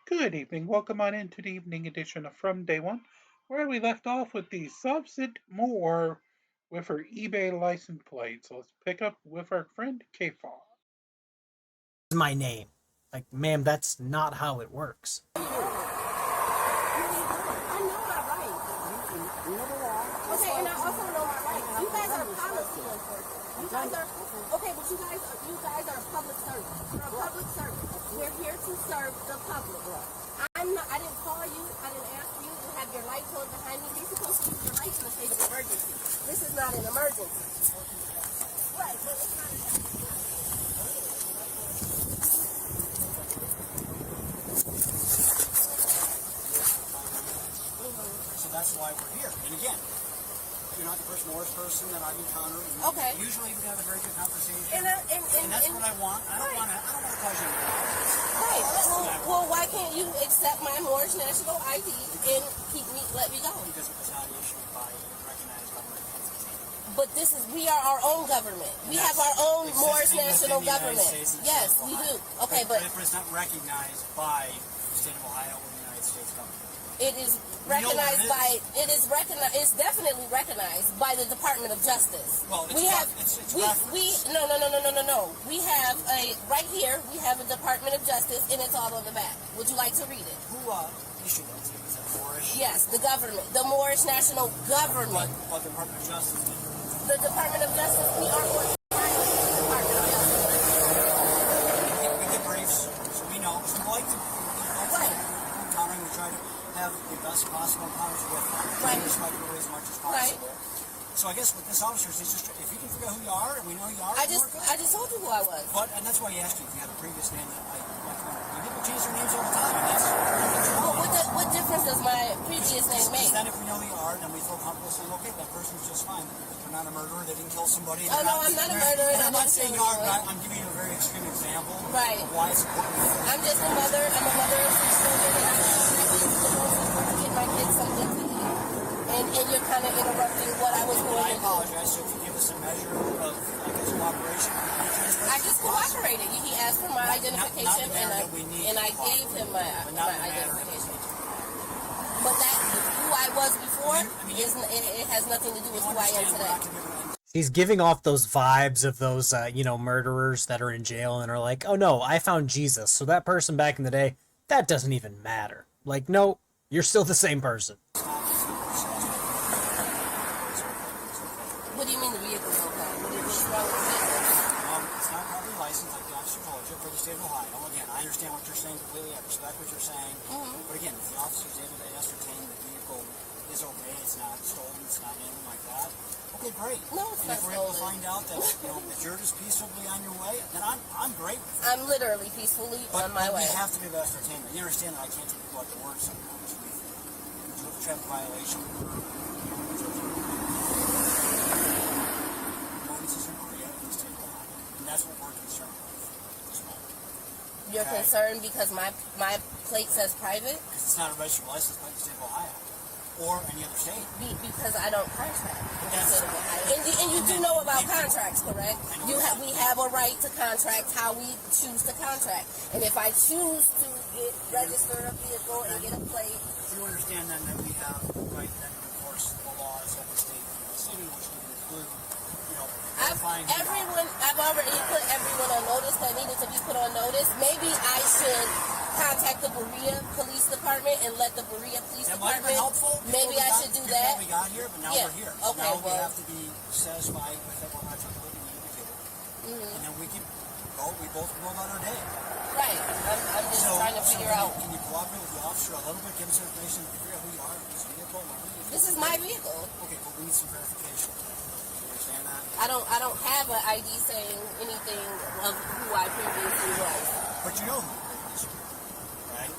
Good evening. Welcome on into the evening edition of From Day One, where we left off with the subset Moor with her eBay license plate. So let's pick up with our friend K-Fall. My name. Like, ma'am, that's not how it works. I know my rights. Okay, and I also know my rights. You guys are policy enforcement. You guys are okay, but you guys are public service. You're a public service. We're here to serve the public. I didn't call you. I didn't ask you. You have your lights on behind you. You're supposed to use your lights in a state of emergency. This is not an emergency. Right, but it's not an emergency. So that's why we're here. And again, you're not the first Morris person that I've encountered. Okay. Usually we have a very good conversation. And that's what I want. I don't want to cause you any problems. Right. Well, why can't you accept my Moorish national ID and let me go? Because it was not issued by a recognized government entity. But we are our own government. We have our own Moorish national government. Yes, we do. Okay, but it's not recognized by the state of Ohio or the United States government. it is recognized by. It's definitely recognized by the Department of Justice. Well, it's we have. No. We have right here. We have a Department of Justice, and it's all on the back. Would you like to read it? Who issued that? Is that Moorish? Yes, the government, the Moorish national government. What Department of Justice? The Department of Justice. We are what the Department of Justice. We get briefs, so we know. So we like to. Right. Encountering, we try to have the best possible encounters with them. Right. Respectfully as much as possible. Right. So I guess with this officer, it's just if you can figure out who you are and we know who you are. I just told you who I was. And that's why he asked you if you had a previous name that I people change their names all the time, and that's What difference does my previous name make? Then if we know who you are, then we feel comfortable saying, okay, that person's just fine. They're not a murderer. They didn't kill somebody. Oh no, I'm not a murderer. And I'm not saying you are, but I'm giving you a very extreme example. Right. Of why it's important. I'm just a mother. I'm a mother of 6 children, and I'm just to get my kids something to eat. And you're kind of interrupting what I was going to do. I apologize. So if you give us a measure of, I guess, cooperation, I just cooperated. He asked for my identification, and I gave him my identification. But that who I was before, it has nothing to do with who I am today. He's giving off those vibes of those, murderers that are in jail and are like, oh no, I found Jesus. So that person back in the day, that doesn't even matter. Like, no, you're still the same person. What do you mean the vehicle is okay? What's wrong with the vehicle? It's not properly licensed, like the officer told you, for the state of Ohio. Again, I understand what you're saying completely. I respect what you're saying. Mm-hmm. But again, if the officer is able to ascertain the vehicle is okay, it's not stolen, it's not anything like that, okay, great. No, it's not if we're able to find out that that you're just peacefully on your way, then I'm great with it. I'm literally peacefully on my way. But we have to be able to ascertain that. You understand that I can't take people at the word sometimes. We do a traffic violation. That's what we're concerned with. You're concerned because my plate says private? Because it's not a registered license plate in the state of Ohio. Or any other state. Because I don't contract in the state of Ohio. And you do know about contracts, correct? We have a right to contract how we choose to contract. And if I choose to register a vehicle and get a plate... You understand then that we have the right then to enforce the laws of the state and the city, which can include... I've already put everyone on notice that needed to be put on notice. Maybe I should contact the Berea Police Department and let the Berea Police Department. Might have been helpful. Maybe I should do that. We got here, but now we're here. Okay, now we have to be satisfied with that we're not trying to put an indicator. And then we can go. We both go about our day. Right. I'm just trying to figure out. Can you cooperate with the officer a little bit? Give us information to figure out who you are. This is my vehicle. Okay, but we need some verification. I don't have an ID saying anything of who I previously was. But you know who it is, right?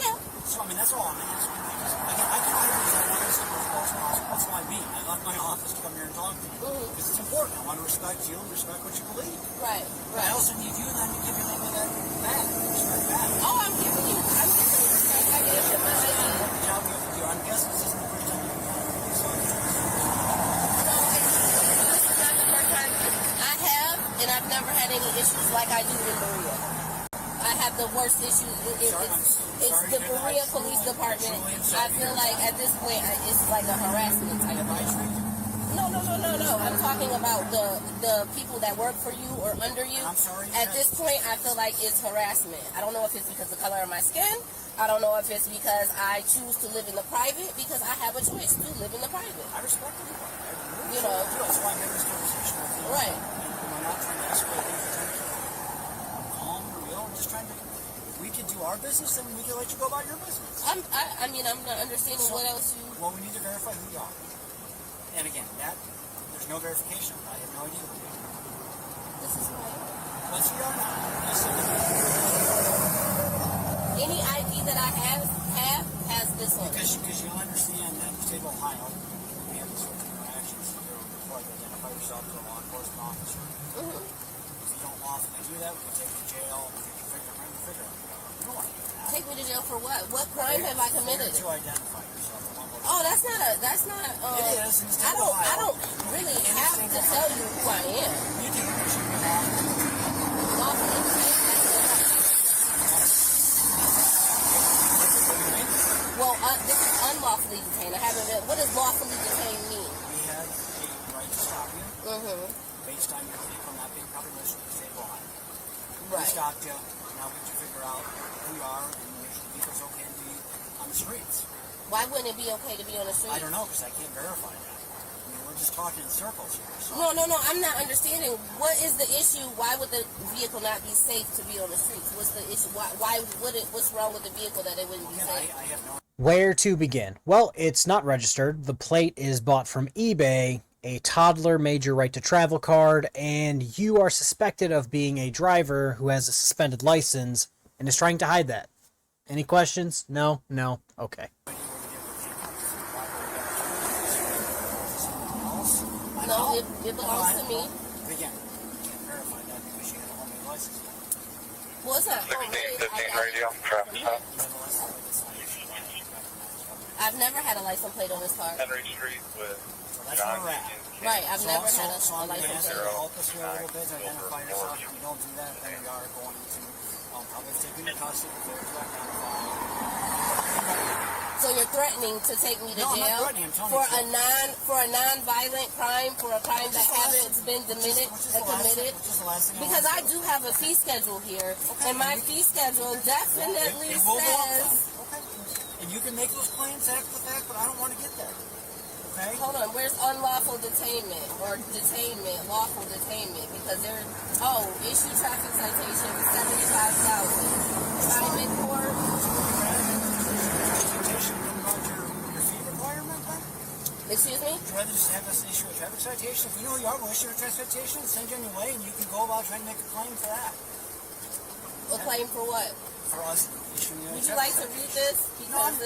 Yeah. So, that's all I'm asking. Again, I try to be as honest as possible. That's why I left my office to come here and talk to you. Because it's important. I want to respect you and respect what you believe. Right. I also need you then to give your name of that back. Respect back. Oh, I'm giving you respect. I gave you my ID. I'm guessing this isn't the first time you've done this. And I've never had any issues like I do in Berea. I have the worst issue. It's the Berea Police Department. I feel like at this point it's like a harassment type of thing. No. I'm talking about the people that work for you or under you. I'm sorry. At this point, I feel like it's harassment. I don't know if it's because of the color of my skin. I don't know if it's because I choose to live in the private, because I have a choice to live in the private. I respect everybody. You know. That's why I'm having this conversation with you. Right. And we're not trying to escalate things. We're trying to keep calm, real. We're just trying to. If we can do our business, then we can let you go about your business. I'm not understanding what else you. Well, we need to verify who you are. And again, there's no verification. I have no idea who you are. This is who I am. What's who you are now? Any ID that I have has this on. Because you understand that in the state of Ohio, we have these sorts of interactions. You're required to identify yourself to a law enforcement officer. Mm-hmm. If you don't lawfully do that, we can take you to jail. We can figure out. You don't want to do that. Take me to jail for what? What crime have I committed? To identify yourself. Oh, that's not. It is. In the state of Ohio. I don't really have to tell you who I am. You do. You should be lawfully. Well, this is unlawfully detained. I haven't been. What does lawfully detained mean? We had a right to stop you. Mm-hmm. Based on your vehicle not being properly registered in the state of Ohio. Right. We stopped you. Now we have to figure out who you are and make sure the vehicle's okay to be on the streets. Why wouldn't it be okay to be on the street? I don't know, because I can't verify that. I mean, we're just talking in circles here. So. No. I'm not understanding. What is the issue? Why would the vehicle not be safe to be on the streets? What's the issue? Why would it? What's wrong with the vehicle that it wouldn't be safe? I have no. Where to begin? Well, it's not registered. The plate is bought from eBay. A toddler made your right to travel card, and you are suspected of being a driver who has a suspended license and is trying to hide that. Any questions? No? Okay. No, it belongs to me. But again, you can't verify that because you have a homemade license. Well, it's not homemade. Radio, traffic stop. I've never had a license plate on this car. Henry Street with That's John where we're at. Right, I've never had a I'm going to license ask you plate. to help us here a little bit to identify yourself. If you don't do that, then we are going to probably take you into custody for failure to identify. So you're threatening to take me to No, I'm not jail threatening. I'm telling you. for a non-violent crime, for a crime that hasn't been committed. Because I do have a fee schedule here, and my fee schedule definitely says. Okay. And you can make those claims after the fact, but I don't want to get there. Okay. Hold on, where's unlawful detainment or detainment, lawful detainment? Because issue traffic citation, $75,000. Time in court. Your fee requirement, then? Excuse me? Would you rather just have us issue a traffic citation? If you know who you are, we'll issue a traffic citation, send you on your way, and you can go about trying to make a claim for that. A claim for what? For us issuing you a Would you traffic like to citation. read this? Because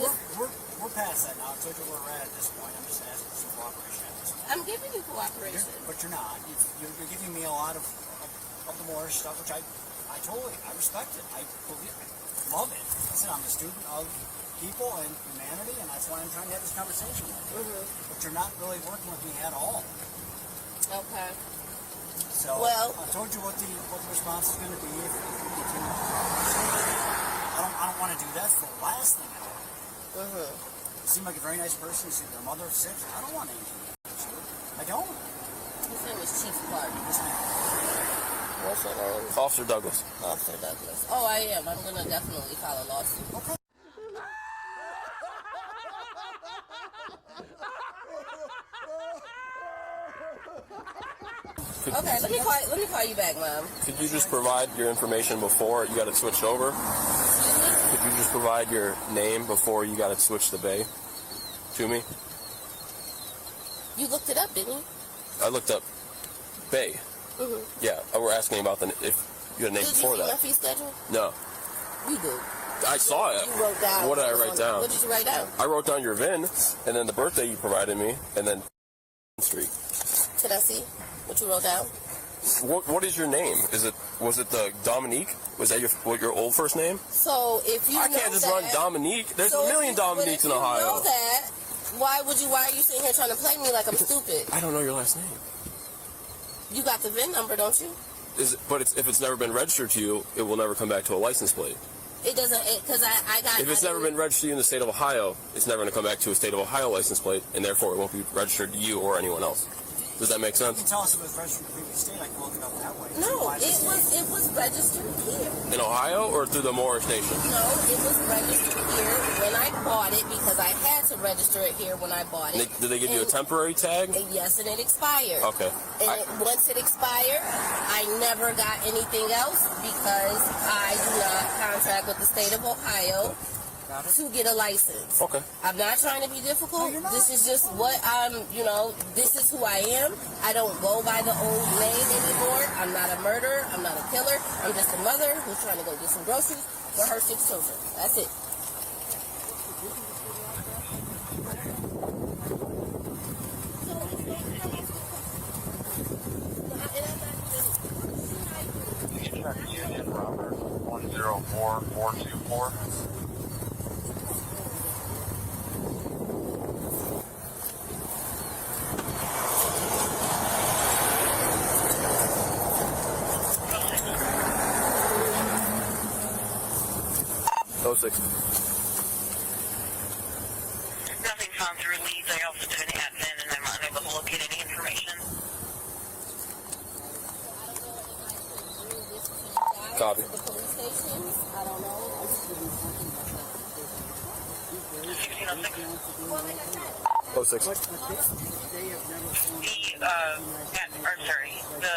We're past that now. I told you where we're at this point. I'm just asking for some cooperation at this point. I'm giving you cooperation. But you're not. You're giving me a lot of the Moor stuff, which I respect it. I love it. Listen, I'm a student of people and humanity, and that's why I'm trying to have this conversation with you. Mm-hmm. But you're not really working with me at all. Okay. So I told you what the response is going to be if we continue. I don't want to do that. That's the last thing I want. Mm-hmm. You seem like a very nice person. You seem their mother of 6. I don't want anything against you. I don't. His name is Chief Clark. Yes, ma'am. What's your name? Officer Douglas. Officer Douglas. Oh, I am. I'm going to definitely file a lawsuit. Okay. Okay, let me call you back, Mom. Could you just provide your information before you got it switched over? Could you just provide your name before you got it switched to Bay to me? You looked it up, didn't you? I looked up Bay. Mm-hmm. Yeah, we're asking about if you had a name Did before you see my that. fee schedule? No, You did. I saw it. You wrote down. What did I write down? What did you write down? I wrote down your VIN and then the birthday you provided me and then street. Can I see what you wrote down? What is your name? Was it the Dominique? Was that your old first name? So if you I know can't just that, run Dominique. There's so a million Dominiques in Ohio. If you know that, why are you sitting here trying to play me like I'm stupid? I don't know your last name. You got the VIN number, don't you? If it's never been registered to you, it will never come back to a license plate. It doesn't, because I got... If it's never been registered to you in the state of Ohio, it's never going to come back to a state of Ohio license plate, and therefore it won't be registered to you or anyone else. Does that make sense? You can tell us if it was registered in the previous state. I can look it up that way. No, it was registered here. In Ohio or through the Moor station? No, it was registered here when I bought it because I had to register it here when I bought it. Did they give you a temporary tag? Yes, and it expired. Okay. Once it expired, I never got anything else because I do not contract with the state of Ohio to get a license. Okay. I'm not trying to be difficult. This is just what this is who I am. I don't go by the old name anymore. I'm not a murderer. I'm not a killer. I'm just a mother who's trying to go get some groceries for her 6 children. That's it. Union Robert 104424. Oh, 6. Nothing found through leads. I also did an admin and I'm unable to locate any information. Copy. The police stations, I don't know. 1606. Oh, 6. The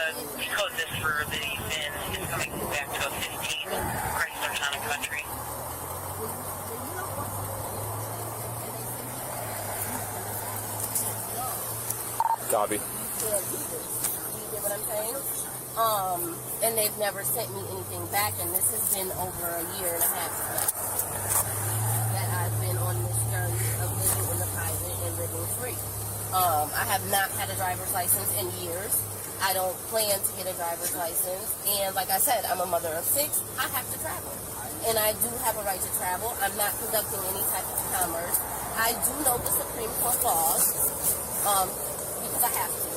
code this for the VIN is coming back to a 15 Chrysler Town and Country. Copy. You get what I'm saying? And they've never sent me anything back, and this has been over a year and a half now that I've been on this journey of living independent and living free. I have not had a driver's license in years. I don't plan to get a driver's license, and like I said, I'm a mother of 6. I have to travel, and I do have a right to travel. I'm not conducting any type of commerce. I do know the Supreme Court laws, because I have to.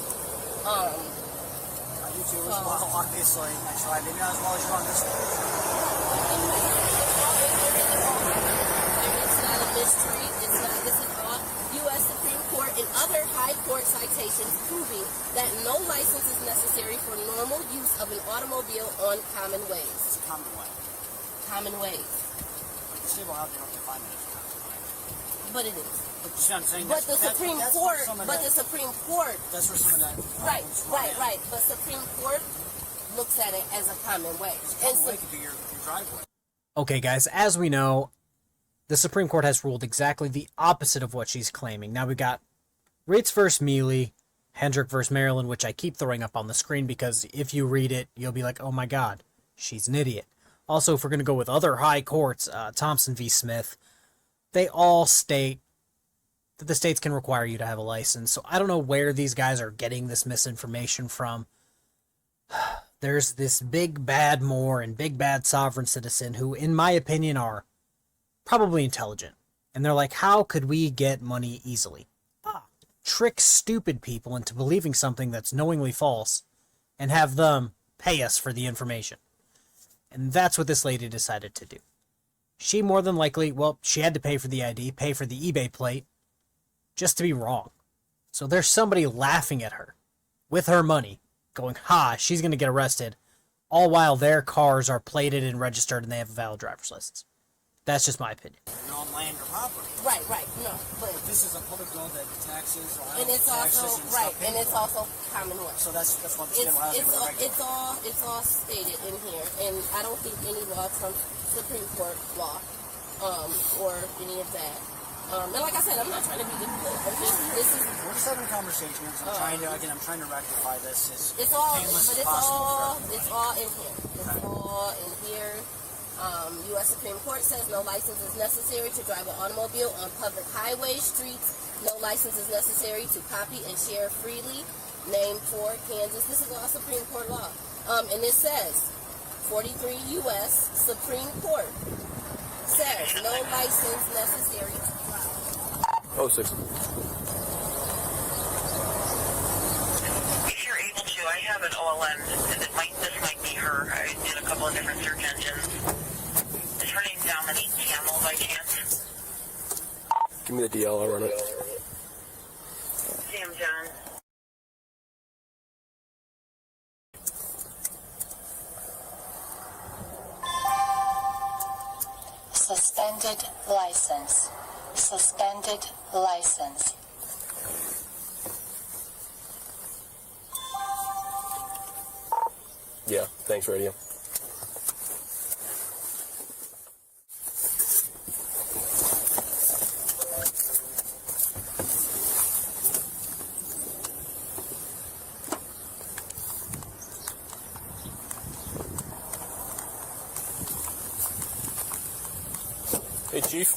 You too, as well, obviously. So I maybe not as well as you on this one. It's not a mystery. It's not. This is all U.S. Supreme Court and other high court citations proving that no license is necessary for normal use of an automobile on common ways. It's a common way. Common ways. Like the state will have, they don't define it as a common way. But it is. But you see what I'm saying? But the Supreme Court. But the Supreme Court. That's where some of that. Right. But Supreme Court looks at it as a common way. Common way could be your driveway. Okay, guys, as we know, the Supreme Court has ruled exactly the opposite of what she's claiming. Now we got Ritz versus Mealy, Hendrick versus Maryland, which I keep throwing up on the screen because if you read it, you'll be like, oh my god, she's an idiot. Also, if we're going to go with other high courts, Thompson v. Smith, they all state that the states can require you to have a license. So I don't know where these guys are getting this misinformation from. There's this big bad Moor and big bad sovereign citizen who, in my opinion, are probably intelligent. And they're like, how could we get money easily? Trick stupid people into believing something that's knowingly false and have them pay us for the information. And that's what this lady decided to do. She more than likely, she had to pay for the ID, pay for the eBay plate, just to be wrong. So there's somebody laughing at her with her money, going, she's going to get arrested, all while their cars are plated and registered and they have a valid driver's license. That's just my opinion. You're on land or property. Right. No, but This is a public road that taxes, and it's also and it's also common way. So that's what the state will have to regulate. It's all stated in here, and I don't think any law trumps Supreme Court law, or any of that. And like I said, I'm not trying to be difficult. We're just having a conversation. I'm trying to rectify this. It's all, painless but as possible for it's everybody. all in here. It's all in here. U.S. Supreme Court says no license is necessary to drive an automobile on public highways, streets. No license is necessary to copy and share freely. Name 4, Kansas. This is all Supreme Court law. And it says, 43 U.S. Supreme Court says no license necessary to drive. Oh, 6. If you're able to, I have an OLN, and this might her. I did a couple of different search engines. Is her name Dominique Camel by chance? Give me the DL, I'll run it. Sam John. Suspended license. Suspended license. Yeah, thanks, radio. Hey, Chief.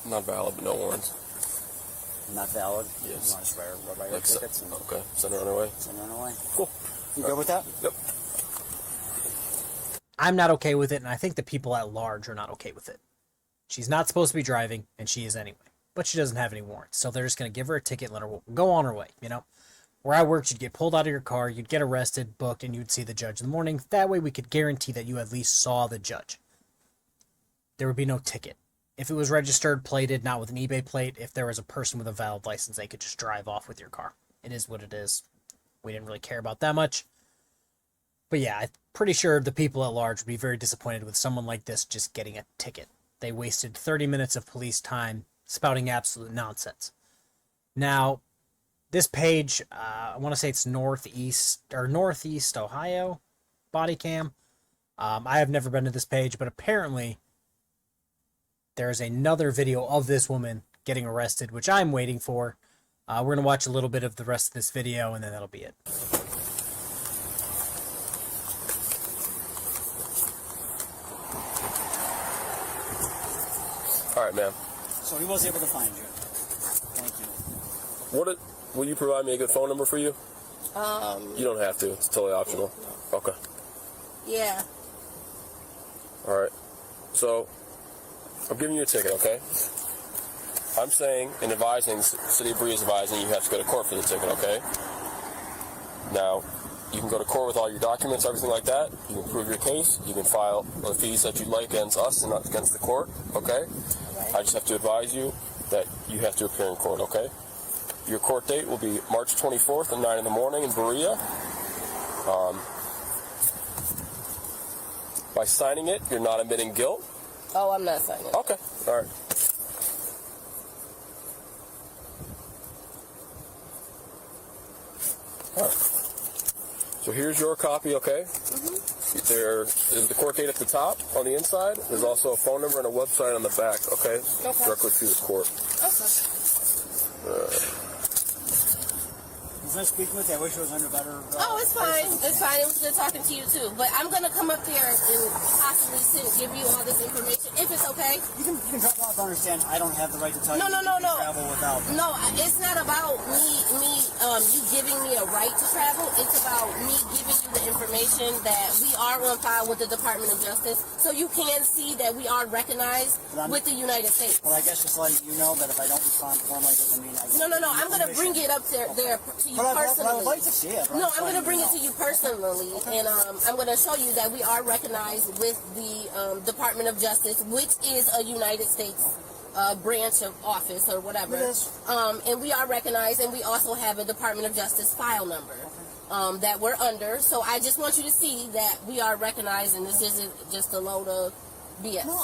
Not valid, but no warrants. Not valid? Yes. You want to swear by your Like, tickets? And okay, send her on her way. send her on her way. Cool. You good with that? Yep. I'm not okay with it, and I think the people at large are not okay with it. She's not supposed to be driving, and she is anyway. But she doesn't have any warrants, so they're just going to give her a ticket and let her go on her way, you know? Where I worked, you'd get pulled out of your car, you'd get arrested, booked, and you'd see the judge in the morning. That way we could guarantee that you at least saw the judge. There would be no ticket. If it was registered, plated, not with an eBay plate, if there was a person with a valid license, they could just drive off with your car. It is what it is. We didn't really care about that much. But yeah, I'm pretty sure the people at large would be very disappointed with someone like this just getting a ticket. They wasted 30 minutes of police time spouting absolute nonsense. Now, this page, I want to say it's Northeast Ohio body cam. I have never been to this page, but apparently there's another video of this woman getting arrested, which I'm waiting for. We're going to watch a little bit of the rest of this video, and then that'll be it. All right, ma'am. So he was able to find you. Thank you. Will you provide me a good phone number for you? You don't have to. It's totally optional. Okay. Yeah. All right. So, I'm giving you a ticket, okay? I'm saying and advising, City of Bree is advising you have to go to court for the ticket, okay? Now, you can go to court with all your documents, everything like that. You can prove your case. You can file the fees that you'd like against us and not against the court, okay? I just have to advise you that you have to appear in court, okay? Your court date will be March 24th at 9 in the morning in Berea. By signing it, you're not admitting guilt. Oh, I'm not signing. Okay, all right. All right. So here's your copy, okay? Mm-hmm. There is the court date at the top on the inside. There's also a phone number and a website on the back, okay? Okay. Directly to the court. Okay. Was I speaking with you? I wish it was under better... Oh, it's fine. It's fine. It was good talking to you, too. But I'm going to come up there and possibly give you all this information, if it's okay. You can drop off to understand I don't have the right to tell you No. travel without... No, it's not about you giving me a right to travel. It's about me giving you the information that we are on file with the Department of Justice, so you can see that we are recognized with the United States. Well, I guess just letting you know that if I don't respond formally doesn't mean I... No. I'm going to bring it up there to you personally. But I would like to see it. No, I'm going to bring it to you personally, and I'm going to show you that we are recognized with the Department of Justice, which is a United States branch of office or whatever. It is. And we are recognized, and we also have a Department of Justice file number that we're under. So I just want you to see that we are recognized, and this isn't just a load of BS. No,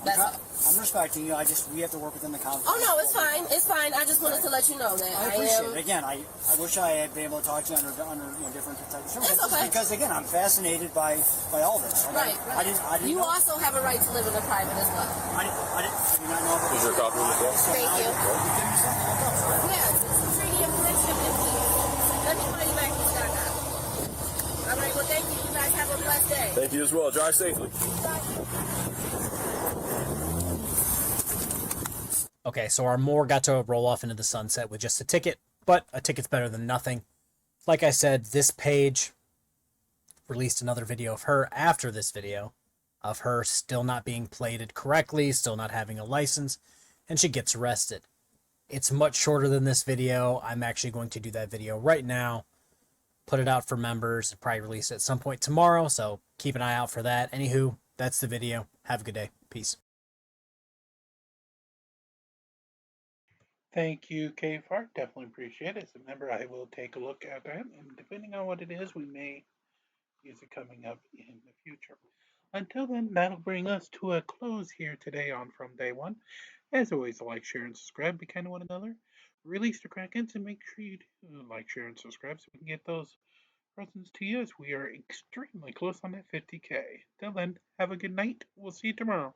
I'm respecting you. We have to work within the council. Oh, no, it's fine. It's fine. I just wanted to let you know that I appreciate it. Again, I wish I had been able to talk to you under different types of circumstances. Okay. Because, again, I'm fascinated by all this. Right. I didn't you know. also have a right to live in a private as well. I did not know. Is your copy of the book? Thank you. Yeah, treaty of friendship is let me call you back when you got that. All right, well, thank you. You guys have a blessed day. Thank you as well. Drive safely. Okay, so our Moor got to roll off into the sunset with just a ticket, but a ticket's better than nothing. Like I said, this page released another video of her after this video. of her still not being plated correctly, still not having a license, and she gets arrested. It's much shorter than this video. I'm actually going to do that video right now, put it out for members, and probably release it at some point tomorrow, so keep an eye out for that. Anywho, that's the video. Have a good day. Peace. Thank you, K Fart. Definitely appreciate it. As a member, I will take a look at that, and depending on what it is, we may use it coming up in the future. Until then, that'll bring us to a close here today on From Day One. As always, like, share, and subscribe. Be kind to one another. Release the Krakens, and make sure you do like, share, and subscribe so we can get those presents to you as we are extremely close on that 50K. Till then, have a good night. We'll see you tomorrow.